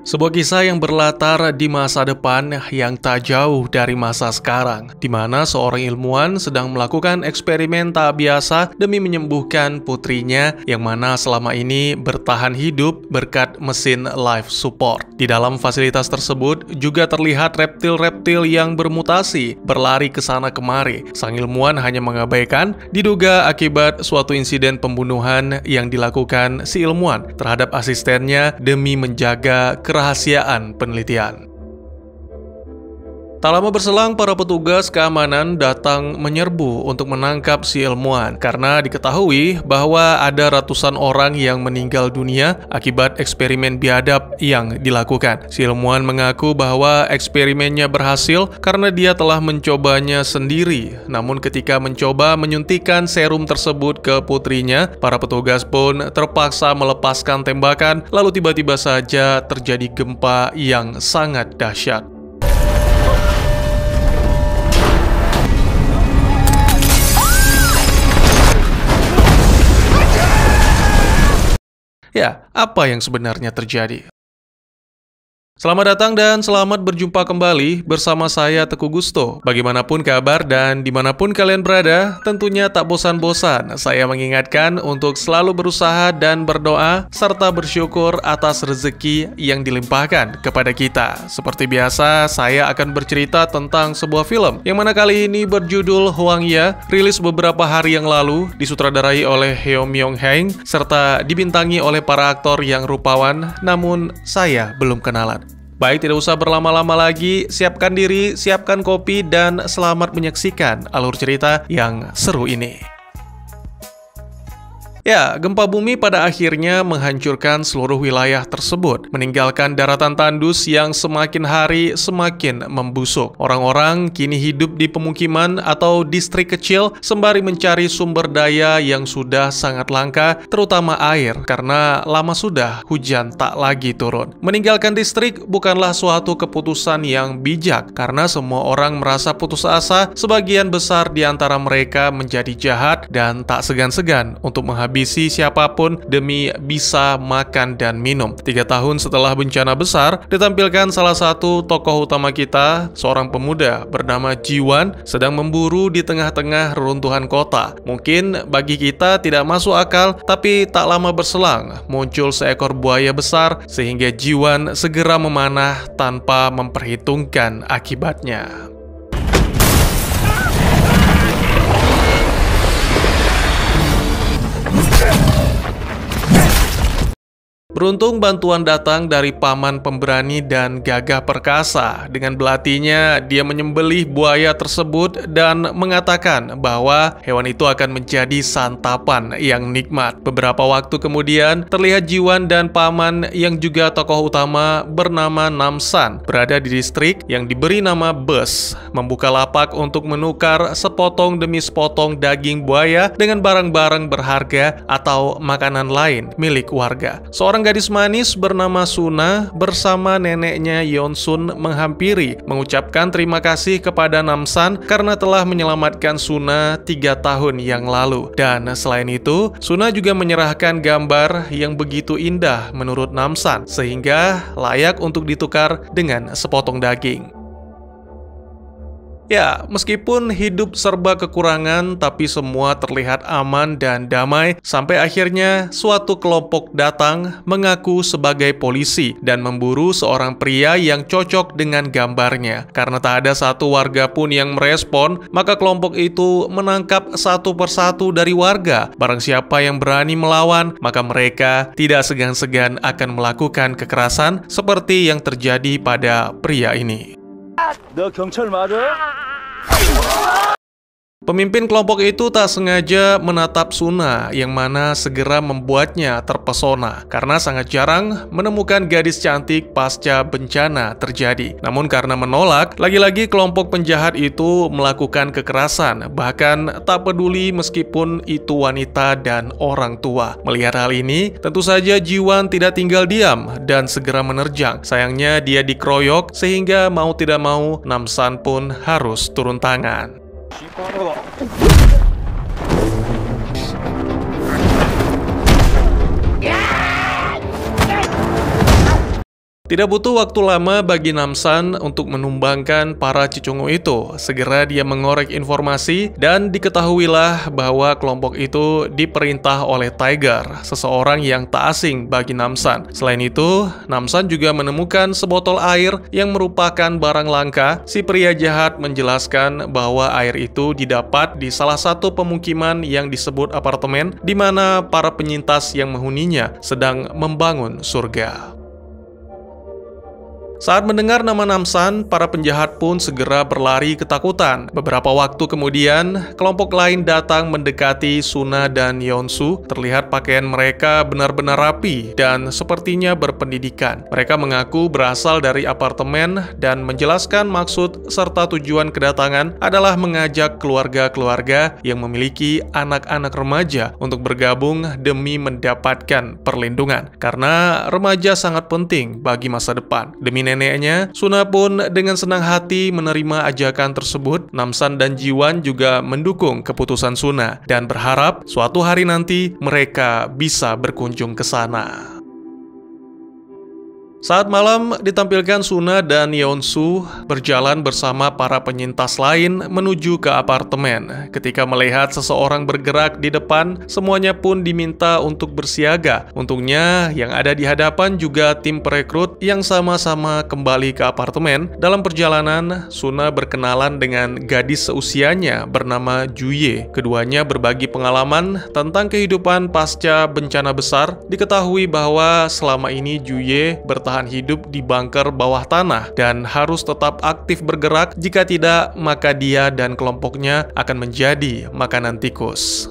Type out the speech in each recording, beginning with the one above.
Sebuah kisah yang berlatar di masa depan yang tak jauh dari masa sekarang, di mana seorang ilmuwan sedang melakukan eksperimen tak biasa demi menyembuhkan putrinya yang mana selama ini bertahan hidup berkat mesin life support. Di dalam fasilitas tersebut juga terlihat reptil-reptil yang bermutasi, berlari ke sana kemari. Sang ilmuwan hanya mengabaikan, diduga akibat suatu insiden pembunuhan yang dilakukan si ilmuwan terhadap asistennya demi menjaga kerahasiaan penelitian. Tak lama berselang, para petugas keamanan datang menyerbu untuk menangkap si ilmuwan karena diketahui bahwa ada ratusan orang yang meninggal dunia akibat eksperimen biadab yang dilakukan. Si ilmuwan mengaku bahwa eksperimennya berhasil karena dia telah mencobanya sendiri. Namun ketika mencoba menyuntikkan serum tersebut ke putrinya, para petugas pun terpaksa melepaskan tembakan, lalu tiba-tiba saja terjadi gempa yang sangat dahsyat. Ya, apa yang sebenarnya terjadi? Selamat datang dan selamat berjumpa kembali bersama saya Teguh Gusto. Bagaimanapun kabar dan dimanapun kalian berada, tentunya tak bosan-bosan saya mengingatkan untuk selalu berusaha dan berdoa serta bersyukur atas rezeki yang dilimpahkan kepada kita. Seperti biasa, saya akan bercerita tentang sebuah film yang mana kali ini berjudul Hwang-ya, rilis beberapa hari yang lalu, disutradarai oleh Heo Myung-hae serta dibintangi oleh para aktor yang rupawan, namun saya belum kenalan. Baik, tidak usah berlama-lama lagi, siapkan diri, siapkan kopi, dan selamat menyaksikan alur cerita yang seru ini. Ya, gempa bumi pada akhirnya menghancurkan seluruh wilayah tersebut, meninggalkan daratan tandus yang semakin hari semakin membusuk. Orang-orang kini hidup di pemukiman atau distrik kecil sembari mencari sumber daya yang sudah sangat langka, terutama air, karena lama sudah hujan tak lagi turun. Meninggalkan distrik bukanlah suatu keputusan yang bijak, karena semua orang merasa putus asa, sebagian besar di antara mereka menjadi jahat dan tak segan-segan untuk menghabiskan siapapun demi bisa makan dan minum. 3 tahun setelah bencana besar, ditampilkan salah satu tokoh utama kita, seorang pemuda bernama Ji-won, sedang memburu di tengah-tengah reruntuhan kota. Mungkin bagi kita tidak masuk akal, tapi tak lama berselang, muncul seekor buaya besar sehingga Ji-won segera memanah tanpa memperhitungkan akibatnya. Beruntung bantuan datang dari paman pemberani dan gagah perkasa. Dengan belatinya, dia menyembelih buaya tersebut dan mengatakan bahwa hewan itu akan menjadi santapan yang nikmat. Beberapa waktu kemudian, terlihat Ji-won dan paman yang juga tokoh utama bernama Nam-san berada di distrik yang diberi nama Bus, membuka lapak untuk menukar sepotong demi sepotong daging buaya dengan barang-barang berharga atau makanan lain milik warga. Seorang gadis manis bernama Suna bersama neneknya Yeon-sun menghampiri, mengucapkan terima kasih kepada Nam-san karena telah menyelamatkan Suna 3 tahun yang lalu. Dan selain itu, Suna juga menyerahkan gambar yang begitu indah menurut Nam-san, sehingga layak untuk ditukar dengan sepotong daging. Ya, meskipun hidup serba kekurangan, tapi semua terlihat aman dan damai, sampai akhirnya suatu kelompok datang mengaku sebagai polisi dan memburu seorang pria yang cocok dengan gambarnya. Karena tak ada satu warga pun yang merespon, maka kelompok itu menangkap satu persatu dari warga. Barang siapa yang berani melawan, maka mereka tidak segan-segan akan melakukan kekerasan seperti yang terjadi pada pria ini. 너 경찰 맞아? Pemimpin kelompok itu tak sengaja menatap Suna, yang mana segera membuatnya terpesona karena sangat jarang menemukan gadis cantik pasca bencana terjadi. Namun karena menolak, lagi-lagi kelompok penjahat itu melakukan kekerasan, bahkan tak peduli meskipun itu wanita dan orang tua. Melihat hal ini, tentu saja Ji-won tidak tinggal diam dan segera menerjang. Sayangnya dia dikeroyok sehingga mau tidak mau Nam-san pun harus turun tangan. Tidak butuh waktu lama bagi Namsan untuk menumbangkan para cicungu itu. Segera dia mengorek informasi dan diketahuilah bahwa kelompok itu diperintah oleh Tiger, seseorang yang tak asing bagi Namsan. Selain itu, Namsan juga menemukan sebotol air yang merupakan barang langka. Si pria jahat menjelaskan bahwa air itu didapat di salah satu pemukiman yang disebut apartemen, di mana para penyintas yang menghuninya sedang membangun surga. Saat mendengar nama Namsan, para penjahat pun segera berlari ketakutan. Beberapa waktu kemudian, kelompok lain datang mendekati Suna dan Yeonsu. Terlihat pakaian mereka benar-benar rapi dan sepertinya berpendidikan. Mereka mengaku berasal dari apartemen dan menjelaskan maksud serta tujuan kedatangan adalah mengajak keluarga-keluarga yang memiliki anak-anak remaja untuk bergabung demi mendapatkan perlindungan. Karena remaja sangat penting bagi masa depan. Demi neneknya, Suna pun dengan senang hati menerima ajakan tersebut. Namsan dan Jiwan juga mendukung keputusan Suna dan berharap suatu hari nanti mereka bisa berkunjung ke sana. Saat malam, ditampilkan Suna dan Yeonsu berjalan bersama para penyintas lain menuju ke apartemen. Ketika melihat seseorang bergerak di depan, semuanya pun diminta untuk bersiaga. Untungnya, yang ada di hadapan juga tim perekrut yang sama-sama kembali ke apartemen. Dalam perjalanan, Suna berkenalan dengan gadis seusianya bernama Juye. Keduanya berbagi pengalaman tentang kehidupan pasca bencana besar. Diketahui bahwa selama ini Juye bertahan hidup di bunker bawah tanah dan harus tetap aktif bergerak, jika tidak maka dia dan kelompoknya akan menjadi makanan tikus.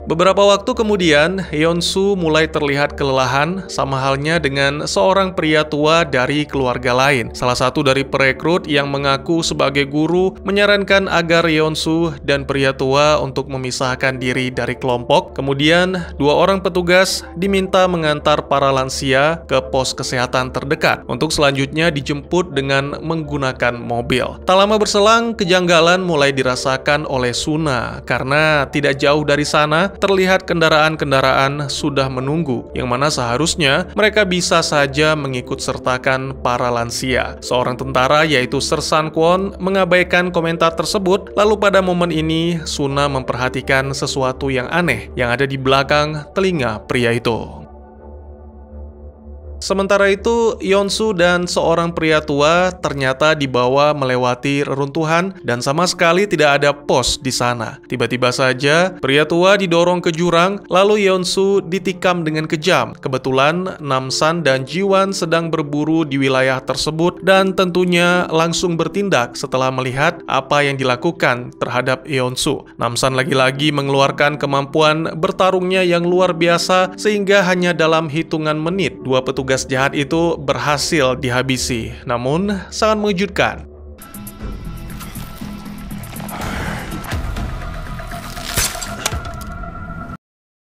Beberapa waktu kemudian, Yeonsu mulai terlihat kelelahan, sama halnya dengan seorang pria tua dari keluarga lain. Salah satu dari perekrut yang mengaku sebagai guru menyarankan agar Yeonsu dan pria tua untuk memisahkan diri dari kelompok. Kemudian, dua orang petugas diminta mengantar para lansia ke pos kesehatan terdekat untuk selanjutnya dijemput dengan menggunakan mobil. Tak lama berselang, kejanggalan mulai dirasakan oleh Suna karena tidak jauh dari sana terlihat kendaraan-kendaraan sudah menunggu, yang mana seharusnya mereka bisa saja mengikut sertakan para lansia. Seorang tentara yaitu Sersan Kwon mengabaikan komentar tersebut, lalu pada momen ini Suna memperhatikan sesuatu yang aneh yang ada di belakang telinga pria itu. Sementara itu, Yeonsu dan seorang pria tua ternyata dibawa melewati reruntuhan dan sama sekali tidak ada pos di sana. Tiba-tiba saja, pria tua didorong ke jurang, lalu Yeonsu ditikam dengan kejam. Kebetulan, Namsan dan Jiwan sedang berburu di wilayah tersebut dan tentunya langsung bertindak setelah melihat apa yang dilakukan terhadap Yeonsu. Namsan lagi-lagi mengeluarkan kemampuan bertarungnya yang luar biasa sehingga hanya dalam hitungan menit, dua petugas jahat itu berhasil dihabisi. Namun, sangat mengejutkan.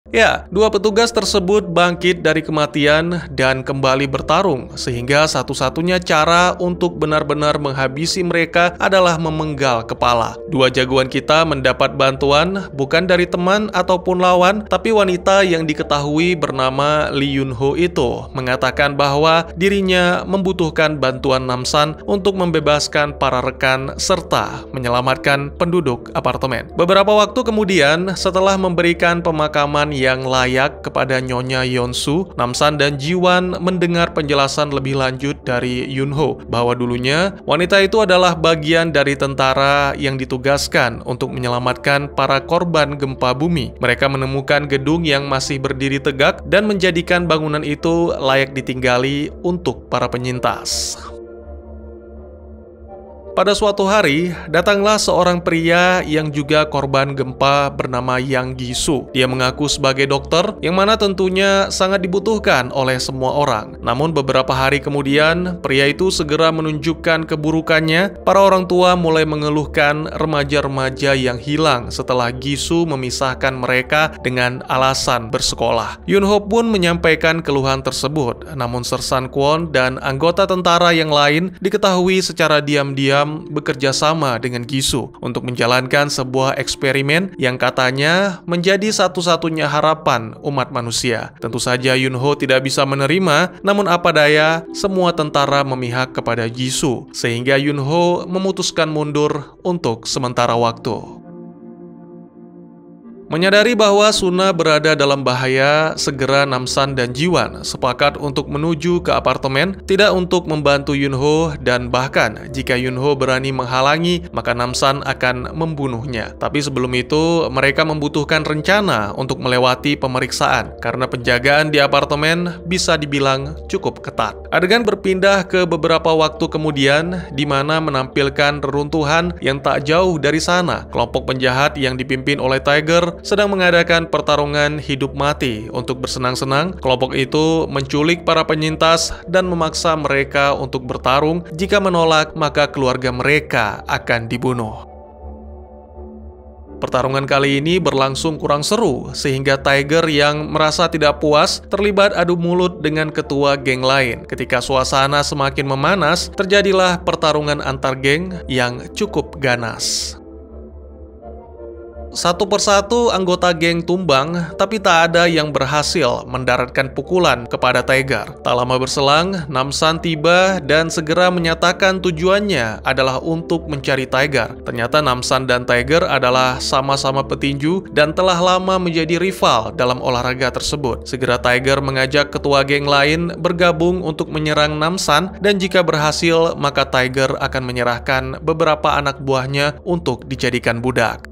Ya, dua petugas tersebut bangkit dari kematian dan kembali bertarung, sehingga satu-satunya cara untuk benar-benar menghabisi mereka adalah memenggal kepala. Dua jagoan kita mendapat bantuan bukan dari teman ataupun lawan, tapi wanita yang diketahui bernama Lee Yun-ho itu mengatakan bahwa dirinya membutuhkan bantuan Namsan untuk membebaskan para rekan serta menyelamatkan penduduk apartemen. Beberapa waktu kemudian, setelah memberikan pemakaman yang layak kepada Nyonya Yeonsu, Namsan dan Jiwan mendengar penjelasan lebih lanjut dari Yun-ho bahwa dulunya wanita itu adalah bagian dari tentara yang ditugaskan untuk menyelamatkan para korban gempa bumi. Mereka menemukan gedung yang masih berdiri tegak dan menjadikan bangunan itu layak ditinggali untuk para penyintas. Pada suatu hari, datanglah seorang pria yang juga korban gempa bernama Yang Gi-soo. Dia mengaku sebagai dokter, yang mana tentunya sangat dibutuhkan oleh semua orang. Namun beberapa hari kemudian, pria itu segera menunjukkan keburukannya. Para orang tua mulai mengeluhkan remaja-remaja yang hilang setelah Gi-soo memisahkan mereka dengan alasan bersekolah. Yun-ho pun menyampaikan keluhan tersebut. Namun Sersan Kwon dan anggota tentara yang lain diketahui secara diam-diam diam-diam bekerja sama dengan Gisu untuk menjalankan sebuah eksperimen yang katanya menjadi satu-satunya harapan umat manusia. Tentu saja Yunho tidak bisa menerima, namun apa daya, semua tentara memihak kepada Gisu, sehingga Yunho memutuskan mundur untuk sementara waktu. Menyadari bahwa Suna berada dalam bahaya, segera Namsan dan Jiwan sepakat untuk menuju ke apartemen, tidak untuk membantu Yunho, dan bahkan jika Yunho berani menghalangi, maka Namsan akan membunuhnya. Tapi sebelum itu, mereka membutuhkan rencana untuk melewati pemeriksaan, karena penjagaan di apartemen bisa dibilang cukup ketat. Adegan berpindah ke beberapa waktu kemudian, di mana menampilkan reruntuhan yang tak jauh dari sana. Kelompok penjahat yang dipimpin oleh Tiger sedang mengadakan pertarungan hidup mati untuk bersenang-senang. Kelompok itu menculik para penyintas dan memaksa mereka untuk bertarung. Jika menolak, maka keluarga mereka akan dibunuh. Pertarungan kali ini berlangsung kurang seru, sehingga Tiger yang merasa tidak puas terlibat adu mulut dengan ketua geng lain. Ketika suasana semakin memanas, terjadilah pertarungan antar geng yang cukup ganas. Satu persatu anggota geng tumbang, tapi tak ada yang berhasil mendaratkan pukulan kepada Tiger. Tak lama berselang, Namsan tiba dan segera menyatakan tujuannya adalah untuk mencari Tiger. Ternyata Namsan dan Tiger adalah sama-sama petinju dan telah lama menjadi rival dalam olahraga tersebut. Segera Tiger mengajak ketua geng lain bergabung untuk menyerang Namsan, dan jika berhasil, maka Tiger akan menyerahkan beberapa anak buahnya untuk dijadikan budak.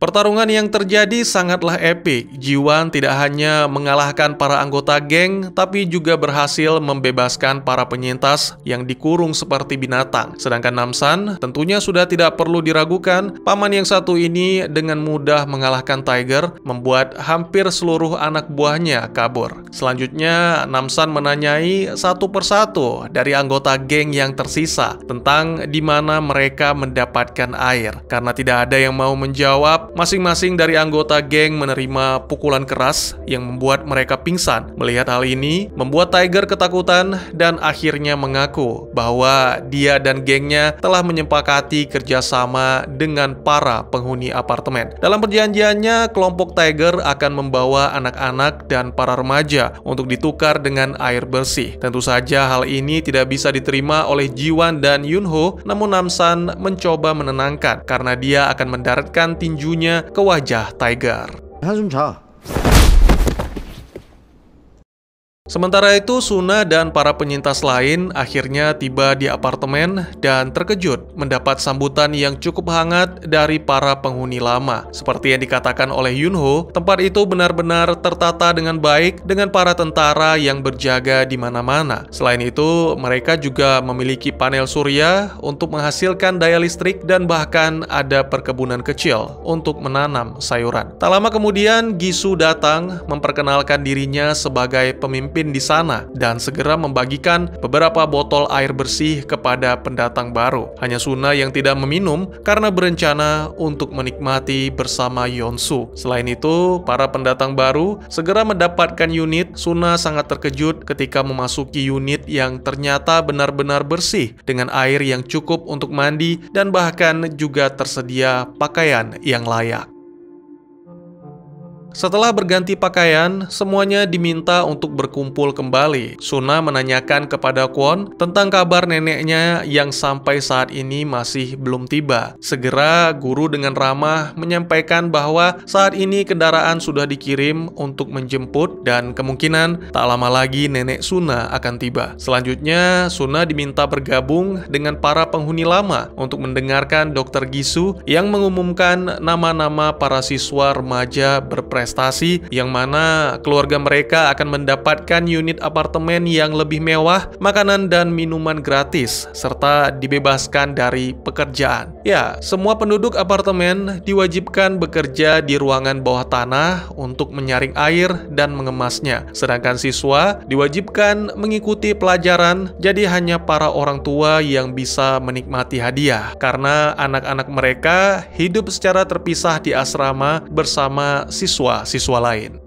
Pertarungan yang terjadi sangatlah epik. Jiwan tidak hanya mengalahkan para anggota geng, tapi juga berhasil membebaskan para penyintas yang dikurung seperti binatang. Sedangkan Namsan tentunya sudah tidak perlu diragukan, paman yang satu ini dengan mudah mengalahkan Tiger, membuat hampir seluruh anak buahnya kabur. Selanjutnya, Namsan menanyai satu persatu dari anggota geng yang tersisa tentang di mana mereka mendapatkan air. Karena tidak ada yang mau menjawab, masing-masing dari anggota geng menerima pukulan keras yang membuat mereka pingsan. Melihat hal ini, membuat Tiger ketakutan dan akhirnya mengaku bahwa dia dan gengnya telah menyepakati kerjasama dengan para penghuni apartemen. Dalam perjanjiannya, kelompok Tiger akan membawa anak-anak dan para remaja untuk ditukar dengan air bersih. Tentu saja hal ini tidak bisa diterima oleh Jiwan dan Yunho, namun Namsan mencoba menenangkan karena dia akan mendaratkan tinjunya ke wajah Tiger. 한숨 자. Sementara itu, Suna dan para penyintas lain akhirnya tiba di apartemen dan terkejut mendapat sambutan yang cukup hangat dari para penghuni lama. Seperti yang dikatakan oleh Yunho, tempat itu benar-benar tertata dengan baik dengan para tentara yang berjaga di mana-mana. Selain itu, mereka juga memiliki panel surya untuk menghasilkan daya listrik dan bahkan ada perkebunan kecil untuk menanam sayuran. Tak lama kemudian, Gisu datang memperkenalkan dirinya sebagai pemimpin di sana dan segera membagikan beberapa botol air bersih kepada pendatang baru. Hanya Suna yang tidak meminum karena berencana untuk menikmati bersama Yeonsu. Selain itu, para pendatang baru segera mendapatkan unit. Suna sangat terkejut ketika memasuki unit yang ternyata benar-benar bersih dengan air yang cukup untuk mandi dan bahkan juga tersedia pakaian yang layak. Setelah berganti pakaian, semuanya diminta untuk berkumpul kembali. Suna menanyakan kepada Kwon tentang kabar neneknya yang sampai saat ini masih belum tiba. Segera guru dengan ramah menyampaikan bahwa saat ini kendaraan sudah dikirim untuk menjemput dan kemungkinan tak lama lagi nenek Suna akan tiba. Selanjutnya, Suna diminta bergabung dengan para penghuni lama untuk mendengarkan Dr. Gisu yang mengumumkan nama-nama para siswa remaja berprestasi berprestasi, yang mana keluarga mereka akan mendapatkan unit apartemen yang lebih mewah, makanan dan minuman gratis, serta dibebaskan dari pekerjaan. Ya, semua penduduk apartemen diwajibkan bekerja di ruangan bawah tanah untuk menyaring air dan mengemasnya. Sedangkan siswa diwajibkan mengikuti pelajaran, jadi hanya para orang tua yang bisa menikmati hadiah, karena anak-anak mereka hidup secara terpisah di asrama bersama siswa-siswa lain.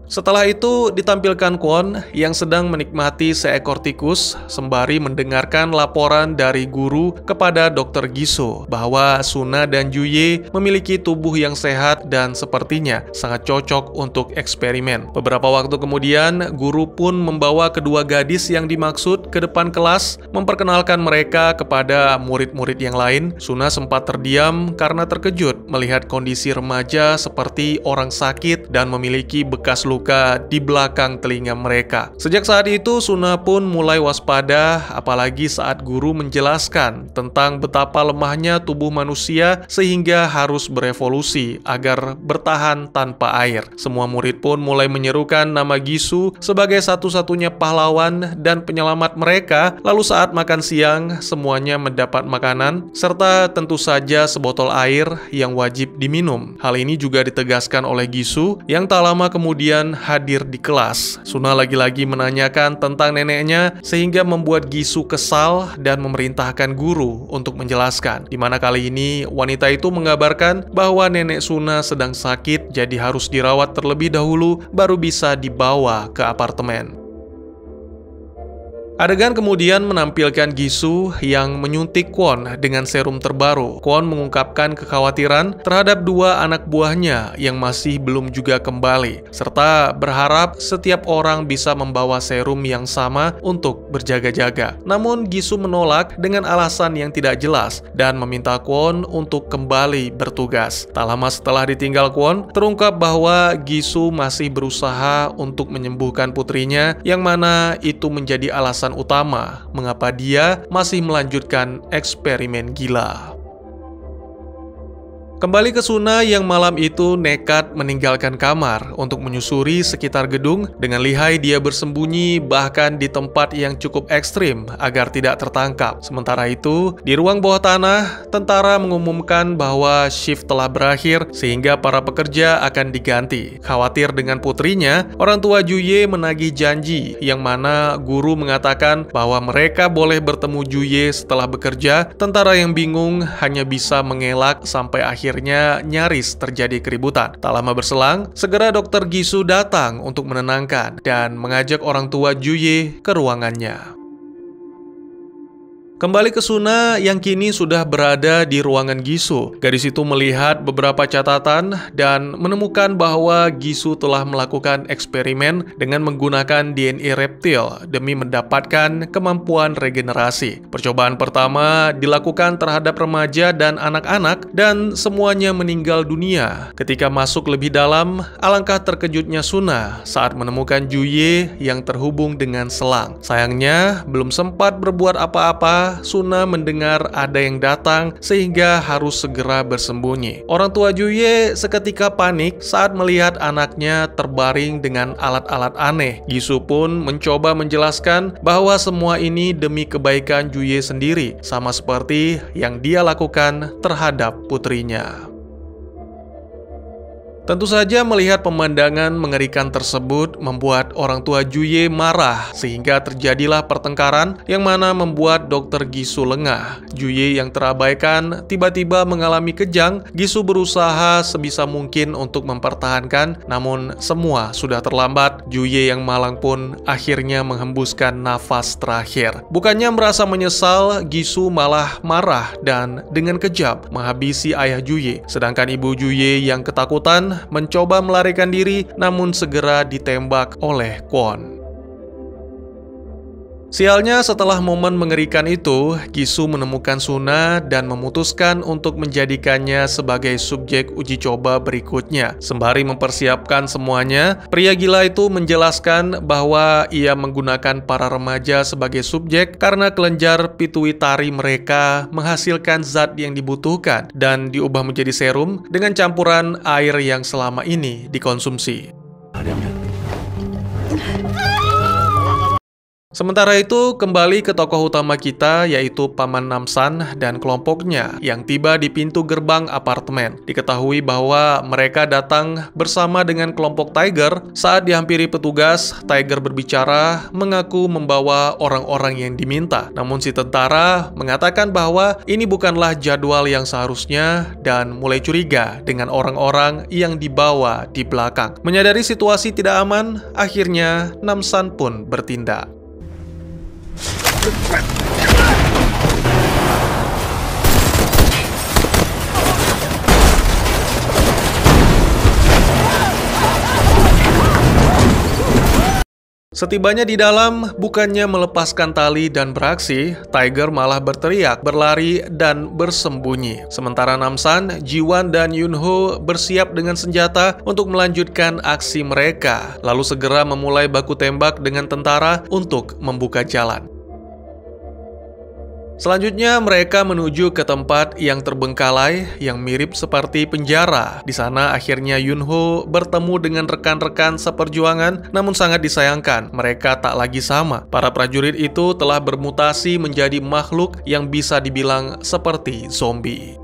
Setelah itu ditampilkan Kwon yang sedang menikmati seekor tikus sembari mendengarkan laporan dari guru kepada Dr. Giso bahwa Suna dan Juye memiliki tubuh yang sehat dan sepertinya sangat cocok untuk eksperimen. Beberapa waktu kemudian, guru pun membawa kedua gadis yang dimaksud ke depan kelas memperkenalkan mereka kepada murid-murid yang lain. Suna sempat terdiam karena terkejut melihat kondisi remaja seperti orang sakit dan memiliki bekas luka di belakang telinga mereka. Sejak saat itu, Suna pun mulai waspada, apalagi saat guru menjelaskan tentang betapa lemahnya tubuh manusia sehingga harus berevolusi agar bertahan tanpa air. Semua murid pun mulai menyerukan nama Gisu sebagai satu-satunya pahlawan dan penyelamat mereka. Lalu saat makan siang, semuanya mendapat makanan, serta tentu saja sebotol air yang wajib diminum. Hal ini juga ditegaskan oleh Gisu yang tak lama kemudian hadir di kelas. Suna lagi-lagi menanyakan tentang neneknya sehingga membuat Gisu kesal dan memerintahkan guru untuk menjelaskan. Di mana kali ini wanita itu mengabarkan bahwa nenek Suna sedang sakit, jadi harus dirawat terlebih dahulu baru bisa dibawa ke apartemen. Adegan kemudian menampilkan Gisu yang menyuntik Kwon dengan serum terbaru. Kwon mengungkapkan kekhawatiran terhadap dua anak buahnya yang masih belum juga kembali, serta berharap setiap orang bisa membawa serum yang sama untuk berjaga-jaga. Namun Gisu menolak dengan alasan yang tidak jelas dan meminta Kwon untuk kembali bertugas. Tak lama setelah ditinggal Kwon, terungkap bahwa Gisu masih berusaha untuk menyembuhkan putrinya, yang mana itu menjadi alasan utama mengapa dia masih melanjutkan eksperimen gila. Kembali ke Suna yang malam itu nekat meninggalkan kamar untuk menyusuri sekitar gedung. Dengan lihai dia bersembunyi bahkan di tempat yang cukup ekstrim agar tidak tertangkap. Sementara itu, di ruang bawah tanah, tentara mengumumkan bahwa shift telah berakhir sehingga para pekerja akan diganti. Khawatir dengan putrinya, orang tua Juye menagih janji yang mana guru mengatakan bahwa mereka boleh bertemu Juye setelah bekerja. Tentara yang bingung hanya bisa mengelak sampai akhirnya nyaris terjadi keributan. Tak lama berselang, segera Dr. Gisu datang untuk menenangkan dan mengajak orang tua Juye ke ruangannya. Kembali ke Suna yang kini sudah berada di ruangan Gisu. Gadis itu melihat beberapa catatan dan menemukan bahwa Gisu telah melakukan eksperimen dengan menggunakan DNA reptil demi mendapatkan kemampuan regenerasi. Percobaan pertama dilakukan terhadap remaja dan anak-anak dan semuanya meninggal dunia. Ketika masuk lebih dalam, alangkah terkejutnya Suna saat menemukan Juye yang terhubung dengan selang. Sayangnya, belum sempat berbuat apa-apa, Suna mendengar ada yang datang sehingga harus segera bersembunyi. Orang tua Juye seketika panik saat melihat anaknya terbaring dengan alat-alat aneh. Gisu pun mencoba menjelaskan bahwa semua ini demi kebaikan Juye sendiri, sama seperti yang dia lakukan terhadap putrinya. Tentu saja melihat pemandangan mengerikan tersebut membuat orang tua Juye marah sehingga terjadilah pertengkaran yang mana membuat Dr. Gisu lengah. Juye yang terabaikan tiba-tiba mengalami kejang. Gisu berusaha sebisa mungkin untuk mempertahankan, namun semua sudah terlambat. Juye yang malang pun akhirnya menghembuskan nafas terakhir. Bukannya merasa menyesal, Gisu malah marah dan dengan kejam menghabisi ayah Juye. Sedangkan ibu Juye yang ketakutan mencoba melarikan diri, namun segera ditembak oleh Kwon. Sialnya setelah momen mengerikan itu, Gisu menemukan Suna dan memutuskan untuk menjadikannya sebagai subjek uji coba berikutnya. Sembari mempersiapkan semuanya, pria gila itu menjelaskan bahwa ia menggunakan para remaja sebagai subjek karena kelenjar pituitari mereka menghasilkan zat yang dibutuhkan dan diubah menjadi serum dengan campuran air yang selama ini dikonsumsi. Sementara itu, kembali ke tokoh utama kita, yaitu Paman Namsan dan kelompoknya yang tiba di pintu gerbang apartemen. Diketahui bahwa mereka datang bersama dengan kelompok Tiger. Saat dihampiri petugas, Tiger berbicara mengaku membawa orang-orang yang diminta. Namun si tentara mengatakan bahwa ini bukanlah jadwal yang seharusnya dan mulai curiga dengan orang-orang yang dibawa di belakang. Menyadari situasi tidak aman, akhirnya Namsan pun bertindak. Setibanya di dalam, bukannya melepaskan tali dan beraksi, Tiger malah berteriak, berlari, dan bersembunyi. Sementara Namsan, Jiwan, dan Yunho bersiap dengan senjata untuk melanjutkan aksi mereka, lalu segera memulai baku tembak dengan tentara untuk membuka jalan. Selanjutnya, mereka menuju ke tempat yang terbengkalai yang mirip seperti penjara. Di sana akhirnya Yunho bertemu dengan rekan-rekan seperjuangan, namun sangat disayangkan, mereka tak lagi sama. Para prajurit itu telah bermutasi menjadi makhluk yang bisa dibilang seperti zombie.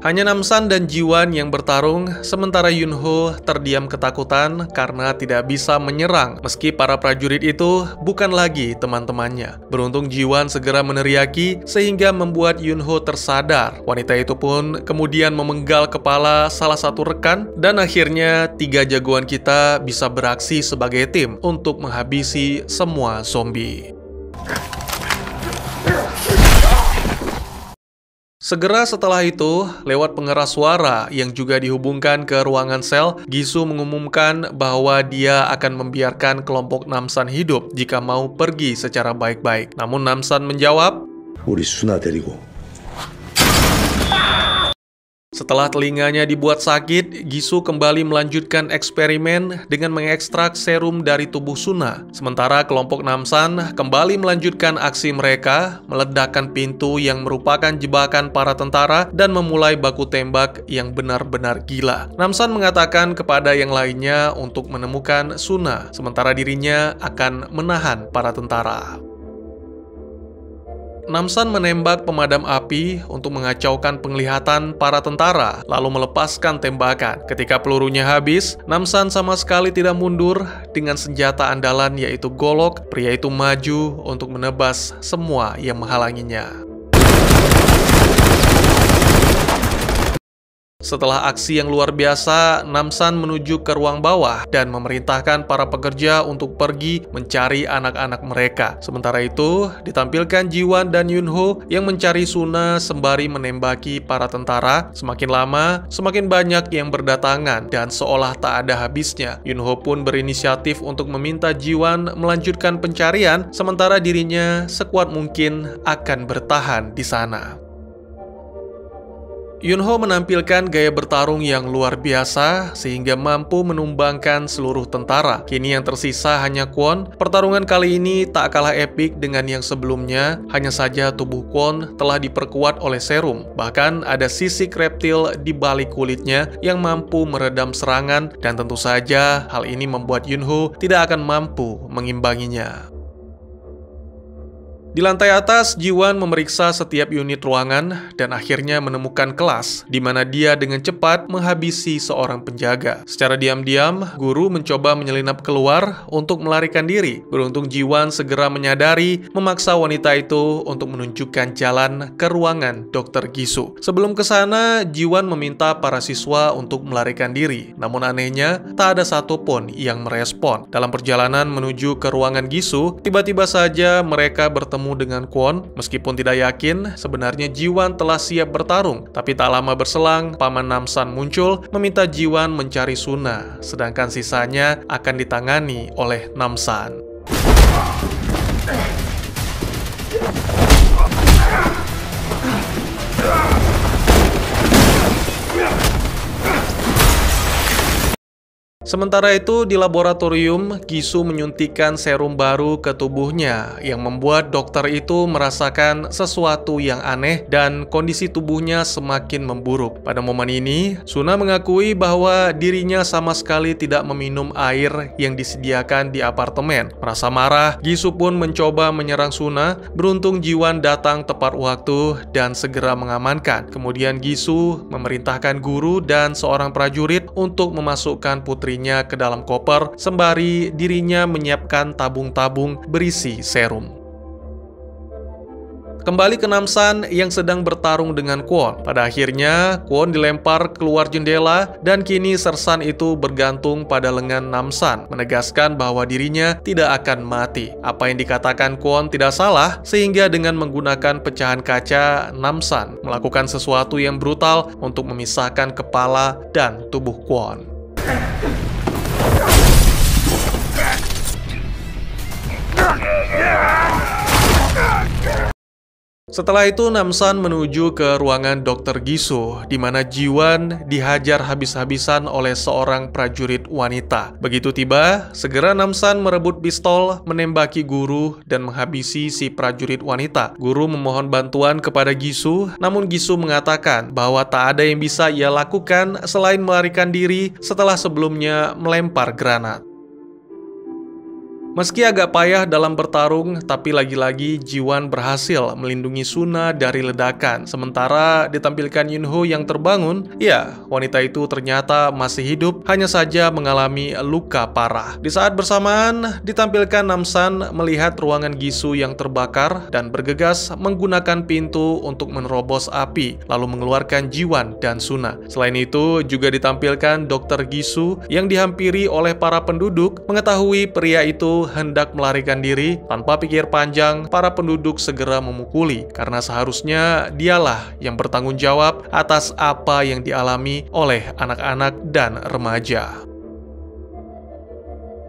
Hanya Namsan dan Jiwan yang bertarung, sementara Yunho terdiam ketakutan karena tidak bisa menyerang, meski para prajurit itu bukan lagi teman-temannya. Beruntung Jiwan segera meneriaki sehingga membuat Yunho tersadar. Wanita itu pun kemudian memenggal kepala salah satu rekan, dan akhirnya 3 jagoan kita bisa beraksi sebagai tim untuk menghabisi semua zombie. Segera setelah itu, lewat pengeras suara yang juga dihubungkan ke ruangan sel, Gisu mengumumkan bahwa dia akan membiarkan kelompok Namsan hidup jika mau pergi secara baik-baik. Namun Namsan menjawab, "우리 수나 데리고." Setelah telinganya dibuat sakit, Gisu kembali melanjutkan eksperimen dengan mengekstrak serum dari tubuh Suna. Sementara kelompok Namsan kembali melanjutkan aksi mereka, meledakkan pintu yang merupakan jebakan para tentara dan memulai baku tembak yang benar-benar gila. Namsan mengatakan kepada yang lainnya untuk menemukan Suna, sementara dirinya akan menahan para tentara. Namsan menembak pemadam api untuk mengacaukan penglihatan para tentara, lalu melepaskan tembakan. Ketika pelurunya habis, Namsan sama sekali tidak mundur. Dengan senjata andalan yaitu golok, pria itu maju untuk menebas semua yang menghalanginya. Setelah aksi yang luar biasa, Namsan menuju ke ruang bawah dan memerintahkan para pekerja untuk pergi mencari anak-anak mereka. Sementara itu, ditampilkan Jiwan dan Yunho yang mencari Suna sembari menembaki para tentara. Semakin lama, semakin banyak yang berdatangan dan seolah tak ada habisnya. Yunho pun berinisiatif untuk meminta Jiwan melanjutkan pencarian, sementara dirinya sekuat mungkin akan bertahan di sana. Yunho menampilkan gaya bertarung yang luar biasa sehingga mampu menumbangkan seluruh tentara. Kini yang tersisa hanya Kwon. Pertarungan kali ini tak kalah epik dengan yang sebelumnya, hanya saja tubuh Kwon telah diperkuat oleh serum. Bahkan ada sisik reptil di balik kulitnya yang mampu meredam serangan, dan tentu saja hal ini membuat Yunho tidak akan mampu mengimbanginya. Di lantai atas, Jiwan memeriksa setiap unit ruangan dan akhirnya menemukan kelas di mana dia dengan cepat menghabisi seorang penjaga. Secara diam-diam, guru mencoba menyelinap keluar untuk melarikan diri. Beruntung Jiwan segera menyadari, memaksa wanita itu untuk menunjukkan jalan ke ruangan Dr. Gisu. Sebelum ke sana, Jiwan meminta para siswa untuk melarikan diri. Namun anehnya, tak ada satupun yang merespon. Dalam perjalanan menuju ke ruangan Gisu, tiba-tiba saja mereka bertemu dengan Kwon. Meskipun tidak yakin, sebenarnya Jiwan telah siap bertarung. Tapi tak lama berselang, Paman Namsan muncul meminta Jiwan mencari Suna, sedangkan sisanya akan ditangani oleh Namsan. Sementara itu, di laboratorium, Gisu menyuntikkan serum baru ke tubuhnya yang membuat dokter itu merasakan sesuatu yang aneh dan kondisi tubuhnya semakin memburuk. Pada momen ini, Suna mengakui bahwa dirinya sama sekali tidak meminum air yang disediakan di apartemen. Merasa marah, Gisu pun mencoba menyerang Suna. Beruntung Jiwan datang tepat waktu dan segera mengamankan. Kemudian Gisu memerintahkan guru dan seorang prajurit untuk memasukkan putrinya ke dalam koper, sembari dirinya menyiapkan tabung-tabung berisi serum. Kembali ke Namsan yang sedang bertarung dengan Kwon. Pada akhirnya, Kwon dilempar keluar jendela dan kini sersan itu bergantung pada lengan Namsan, menegaskan bahwa dirinya tidak akan mati. Apa yang dikatakan Kwon tidak salah, sehingga dengan menggunakan pecahan kaca, Namsan melakukan sesuatu yang brutal untuk memisahkan kepala dan tubuh Kwon. Setelah itu, Namsan menuju ke ruangan Dr. Gisu, di mana Jiwan dihajar habis-habisan oleh seorang prajurit wanita. Begitu tiba, segera Namsan merebut pistol, menembaki guru, dan menghabisi si prajurit wanita. Guru memohon bantuan kepada Gisu, namun Gisu mengatakan bahwa tak ada yang bisa ia lakukan selain melarikan diri setelah sebelumnya melempar granat. Meski agak payah dalam bertarung, tapi lagi-lagi Jiwan berhasil melindungi Suna dari ledakan. Sementara ditampilkan Yunho yang terbangun, ya, wanita itu ternyata masih hidup, hanya saja mengalami luka parah. Di saat bersamaan, ditampilkan Namsan melihat ruangan Gisu yang terbakar dan bergegas menggunakan pintu untuk menerobos api, lalu mengeluarkan Jiwan dan Suna. Selain itu, juga ditampilkan Dr. Gisu yang dihampiri oleh para penduduk. Mengetahui pria itu hendak melarikan diri, tanpa pikir panjang, para penduduk segera memukuli karena seharusnya dialah yang bertanggung jawab atas apa yang dialami oleh anak-anak dan remaja.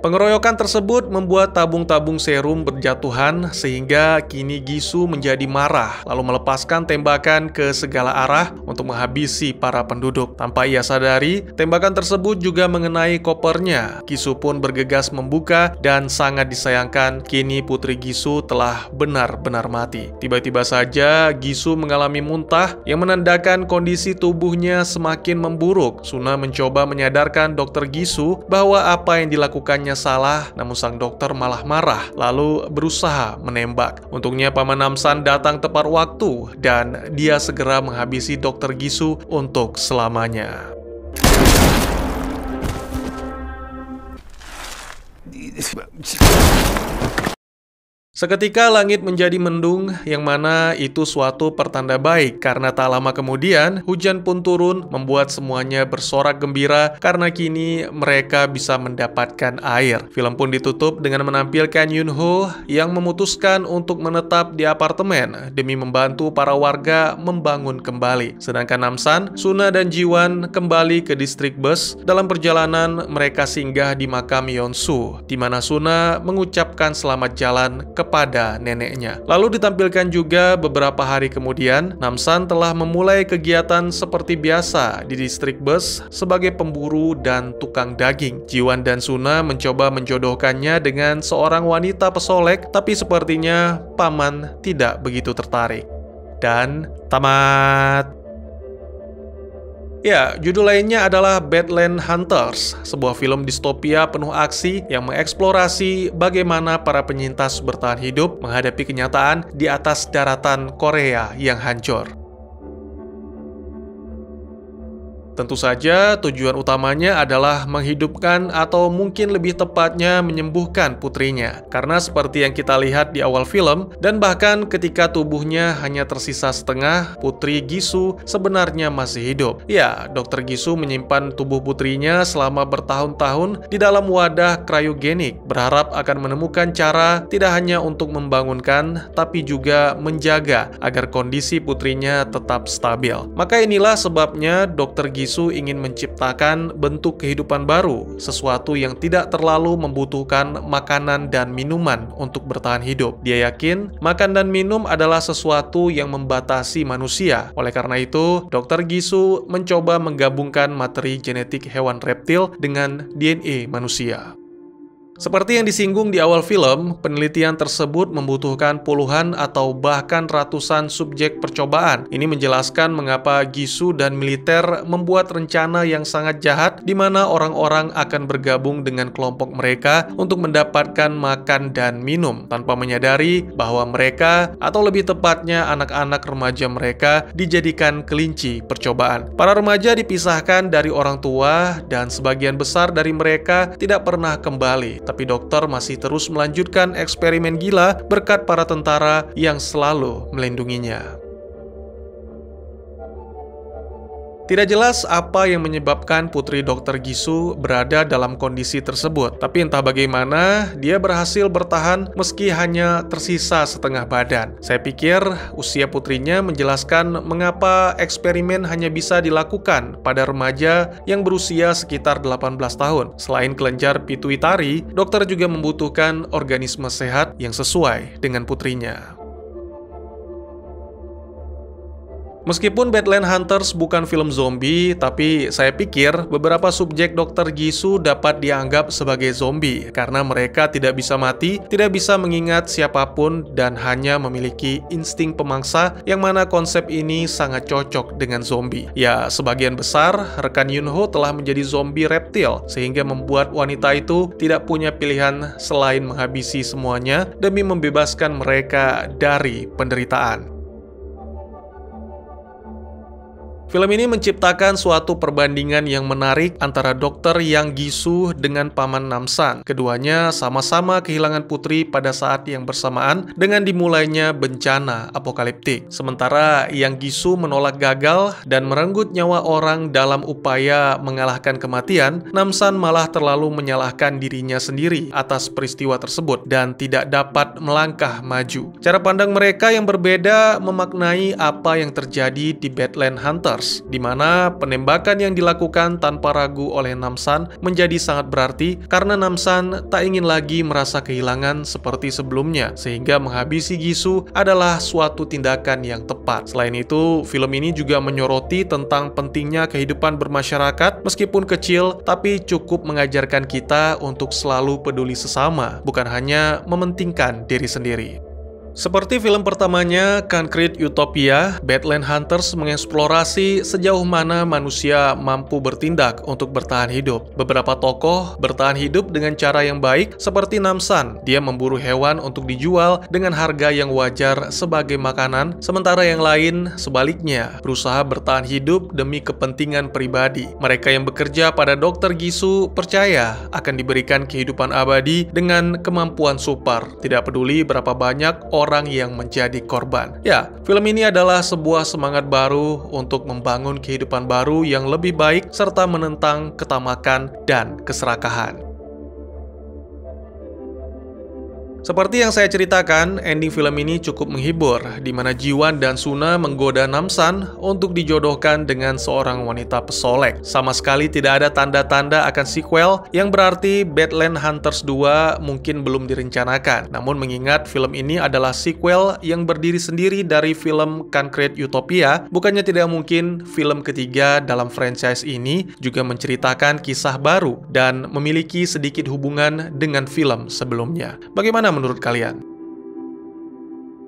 Pengeroyokan tersebut membuat tabung-tabung serum berjatuhan sehingga kini Gisu menjadi marah lalu melepaskan tembakan ke segala arah untuk menghabisi para penduduk. Tanpa ia sadari, tembakan tersebut juga mengenai kopernya. Gisu pun bergegas membuka dan sangat disayangkan kini putri Gisu telah benar-benar mati. Tiba-tiba saja Gisu mengalami muntah yang menandakan kondisi tubuhnya semakin memburuk. Suna mencoba menyadarkan Dr. Gisu bahwa apa yang dilakukannya salah, namun sang dokter malah marah, lalu berusaha menembak. Untungnya Paman Namsan datang tepat waktu, dan dia segera menghabisi Dr. Gisu untuk selamanya. Seketika langit menjadi mendung, yang mana itu suatu pertanda baik karena tak lama kemudian hujan pun turun membuat semuanya bersorak gembira karena kini mereka bisa mendapatkan air. Film pun ditutup dengan menampilkan Yunho yang memutuskan untuk menetap di apartemen demi membantu para warga membangun kembali. Sedangkan Namsan, Suna, dan Jiwan kembali ke distrik bus. Dalam perjalanan mereka singgah di makam Yeonsu, di mana Suna mengucapkan selamat jalan kepada neneknya. Lalu ditampilkan juga beberapa hari kemudian, Namsan telah memulai kegiatan seperti biasa di distrik bus sebagai pemburu dan tukang daging. Jiwan dan Suna mencoba menjodohkannya dengan seorang wanita pesolek, tapi sepertinya paman tidak begitu tertarik. Dan tamat. Ya, judul lainnya adalah Badland Hunters, sebuah film distopia penuh aksi yang mengeksplorasi bagaimana para penyintas bertahan hidup menghadapi kenyataan di atas daratan Korea yang hancur. Tentu saja tujuan utamanya adalah menghidupkan atau mungkin lebih tepatnya menyembuhkan putrinya. Karena seperti yang kita lihat di awal film, dan bahkan ketika tubuhnya hanya tersisa setengah, putri Gisu sebenarnya masih hidup. Ya, Dr. Gisu menyimpan tubuh putrinya selama bertahun-tahun di dalam wadah kriogenik, berharap akan menemukan cara tidak hanya untuk membangunkan, tapi juga menjaga agar kondisi putrinya tetap stabil. Maka inilah sebabnya Dr. Gisu Gisu ingin menciptakan bentuk kehidupan baru, sesuatu yang tidak terlalu membutuhkan makanan dan minuman untuk bertahan hidup. Dia yakin makan dan minum adalah sesuatu yang membatasi manusia. Oleh karena itu, Dr. Gisu mencoba menggabungkan materi genetik hewan reptil dengan DNA manusia. Seperti yang disinggung di awal film, penelitian tersebut membutuhkan puluhan atau bahkan ratusan subjek percobaan. Ini menjelaskan mengapa Gisu dan militer membuat rencana yang sangat jahat di mana orang-orang akan bergabung dengan kelompok mereka untuk mendapatkan makan dan minum tanpa menyadari bahwa mereka, atau lebih tepatnya anak-anak remaja mereka, dijadikan kelinci percobaan. Para remaja dipisahkan dari orang tua dan sebagian besar dari mereka tidak pernah kembali. Tapi dokter masih terus melanjutkan eksperimen gila berkat para tentara yang selalu melindunginya. Tidak jelas apa yang menyebabkan putri Dr. Gisu berada dalam kondisi tersebut, tapi entah bagaimana dia berhasil bertahan meski hanya tersisa setengah badan. Saya pikir usia putrinya menjelaskan mengapa eksperimen hanya bisa dilakukan pada remaja yang berusia sekitar 18 tahun. Selain kelenjar pituitari, dokter juga membutuhkan organisme sehat yang sesuai dengan putrinya. Meskipun Badland Hunters bukan film zombie, tapi saya pikir beberapa subjek Dr. Gisu dapat dianggap sebagai zombie karena mereka tidak bisa mati, tidak bisa mengingat siapapun, dan hanya memiliki insting pemangsa yang mana konsep ini sangat cocok dengan zombie. Ya, sebagian besar rekan Yunho telah menjadi zombie reptil sehingga membuat wanita itu tidak punya pilihan selain menghabisi semuanya demi membebaskan mereka dari penderitaan. Film ini menciptakan suatu perbandingan yang menarik antara dokter Yang Gisu dengan paman Namsan. Keduanya sama-sama kehilangan putri pada saat yang bersamaan dengan dimulainya bencana apokaliptik. Sementara Yang Gisu menolak gagal dan merenggut nyawa orang dalam upaya mengalahkan kematian, Namsan malah terlalu menyalahkan dirinya sendiri atas peristiwa tersebut dan tidak dapat melangkah maju. Cara pandang mereka yang berbeda memaknai apa yang terjadi di Badland Hunters, di mana penembakan yang dilakukan tanpa ragu oleh Namsan menjadi sangat berarti karena Namsan tak ingin lagi merasa kehilangan seperti sebelumnya, sehingga menghabisi Gisu adalah suatu tindakan yang tepat. Selain itu, film ini juga menyoroti tentang pentingnya kehidupan bermasyarakat, meskipun kecil, tapi cukup mengajarkan kita untuk selalu peduli sesama, bukan hanya mementingkan diri sendiri. Seperti film pertamanya, Concrete Utopia, Badland Hunters mengeksplorasi sejauh mana manusia mampu bertindak untuk bertahan hidup. Beberapa tokoh bertahan hidup dengan cara yang baik, seperti Namsan. Dia memburu hewan untuk dijual dengan harga yang wajar sebagai makanan, sementara yang lain sebaliknya, berusaha bertahan hidup demi kepentingan pribadi. Mereka yang bekerja pada Dr. Gisu percaya akan diberikan kehidupan abadi dengan kemampuan super, tidak peduli berapa banyak orang yang menjadi korban. Ya, film ini adalah sebuah semangat baru untuk membangun kehidupan baru yang lebih baik serta menentang ketamakan dan keserakahan. Seperti yang saya ceritakan, ending film ini cukup menghibur, di mana Jiwan dan Suna menggoda Namsan untuk dijodohkan dengan seorang wanita pesolek. Sama sekali tidak ada tanda-tanda akan sequel, yang berarti Badland Hunters 2 mungkin belum direncanakan. Namun mengingat film ini adalah sequel yang berdiri sendiri dari film Concrete Utopia, bukannya tidak mungkin film ketiga dalam franchise ini juga menceritakan kisah baru dan memiliki sedikit hubungan dengan film sebelumnya. Bagaimana menurut kalian?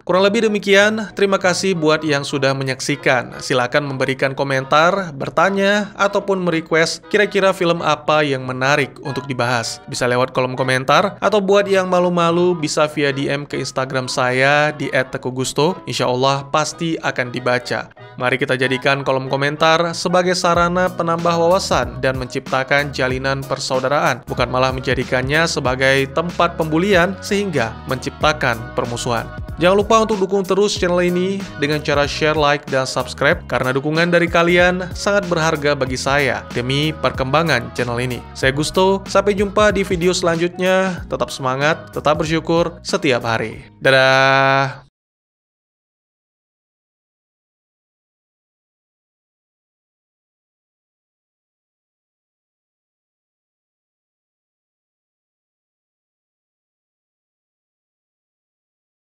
Kurang lebih demikian, terima kasih buat yang sudah menyaksikan. Silakan memberikan komentar, bertanya, ataupun merequest kira-kira film apa yang menarik untuk dibahas. Bisa lewat kolom komentar, atau buat yang malu-malu bisa via DM ke Instagram saya di @teguhgusto. Insya Allah pasti akan dibaca. Mari kita jadikan kolom komentar sebagai sarana penambah wawasan dan menciptakan jalinan persaudaraan, bukan malah menjadikannya sebagai tempat pembulian sehingga menciptakan permusuhan. Jangan lupa untuk dukung terus channel ini dengan cara share, like, dan subscribe, karena dukungan dari kalian sangat berharga bagi saya demi perkembangan channel ini. Saya Gusto, sampai jumpa di video selanjutnya. Tetap semangat, tetap bersyukur setiap hari. Dadah!